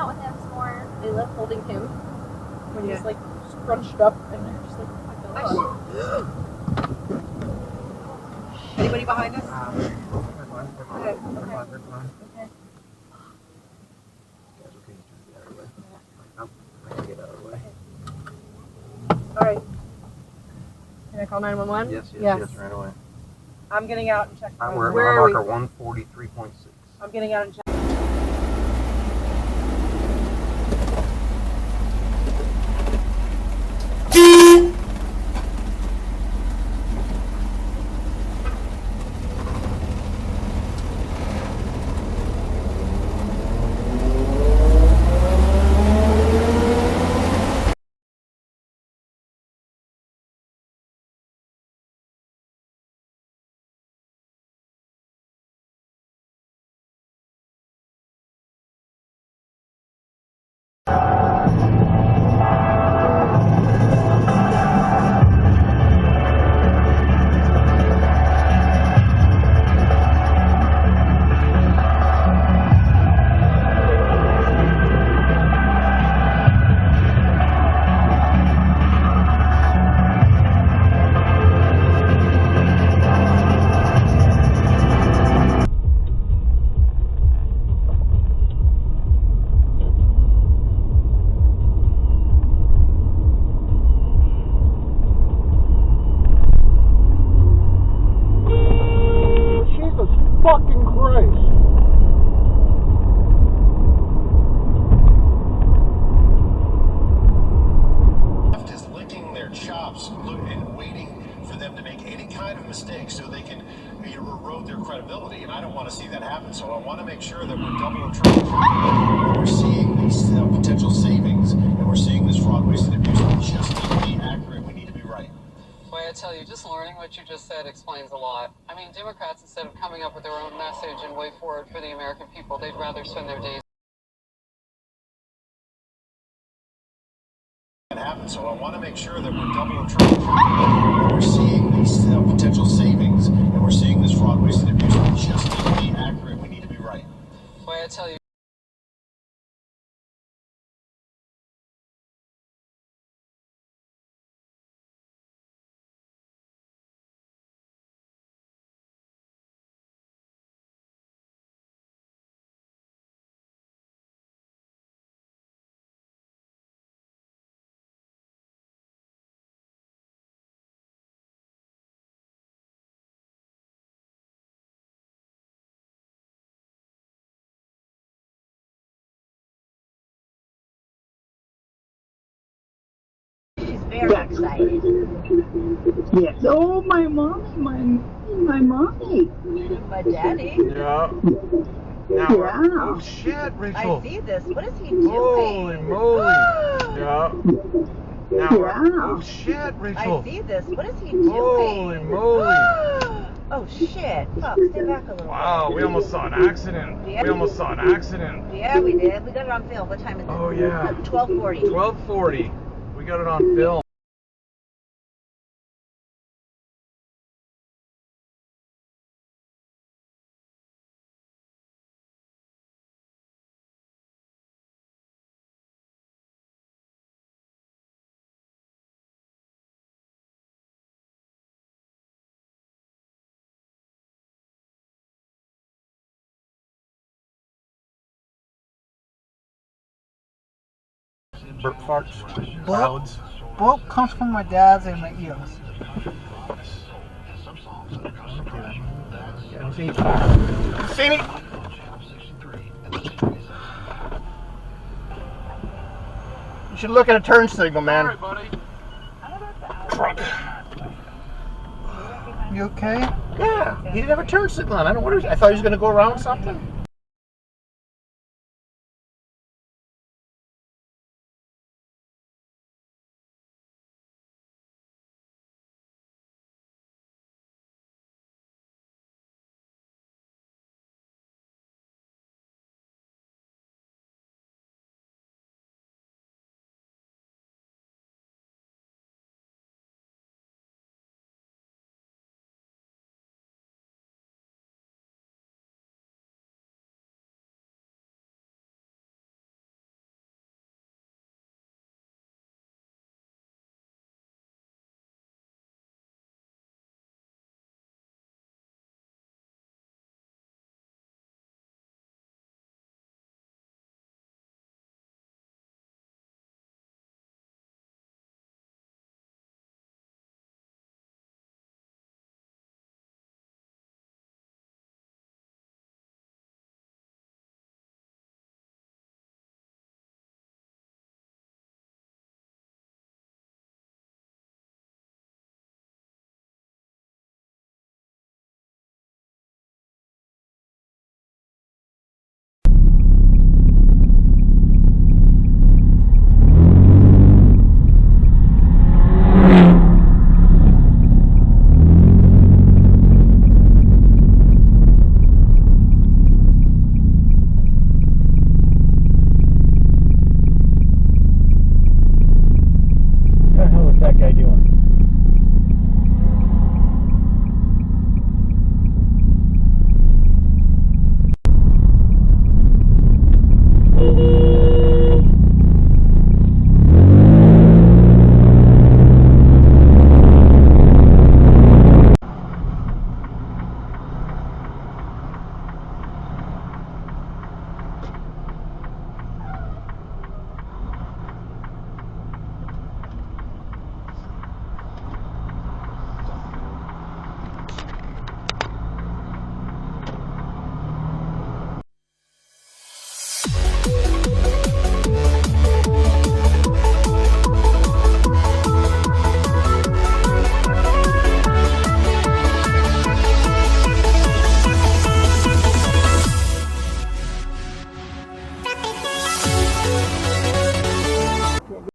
out with him some more. They love holding him when he's like scrunched up and they're just like, oh my god. Anybody behind us? Okay. Okay. Alright. Can I call 911? Yes, right away. I'm getting out and checking. We're Where at are we? marker 143.6. I'm getting out and checking. Fucking Christ. Left is licking their chops and waiting for them to make any kind of mistake so they can erode their credibility, and I don't want to see that happen. So I want to make sure that we're double and triple checking. We're seeing these potential savings, and we're seeing this fraud, waste, and abuse. We just need to be accurate. We need to be right. Boy, I tell you, just learning what you just said explains a lot. I mean, Democrats, instead of coming up with their own message and way forward for the American people, they'd rather spend their days. That happens. So I want to make sure that we're double and triple checking. We're seeing these potential savings, and we're seeing this fraud, waste, and abuse. We just need to be accurate. We need to be right. Boy, I tell you. Very excited. Yes. Oh, my mommy, my mommy. My daddy. Yeah. Now, Yeah. oh shit, Rachel. I see this. What is he doing? Holy moly. Yeah. Now, Yeah. oh shit, Rachel. I see this. What is he doing? Holy moly. Oh shit. Fuck, stay back a little Wow, we almost saw an accident. Yeah. We almost saw an accident. bit. Yeah, we did. We got it on film. What time is it? Oh, yeah. 12:40. 12:40. We got it on film. Burp farts. Clouds. Both comes from my dad's and my ears. See me? You should look at a turn signal, man. All right, buddy. Truck. You okay? Yeah, he didn't have a turn signal on. I thought he was going to go around something.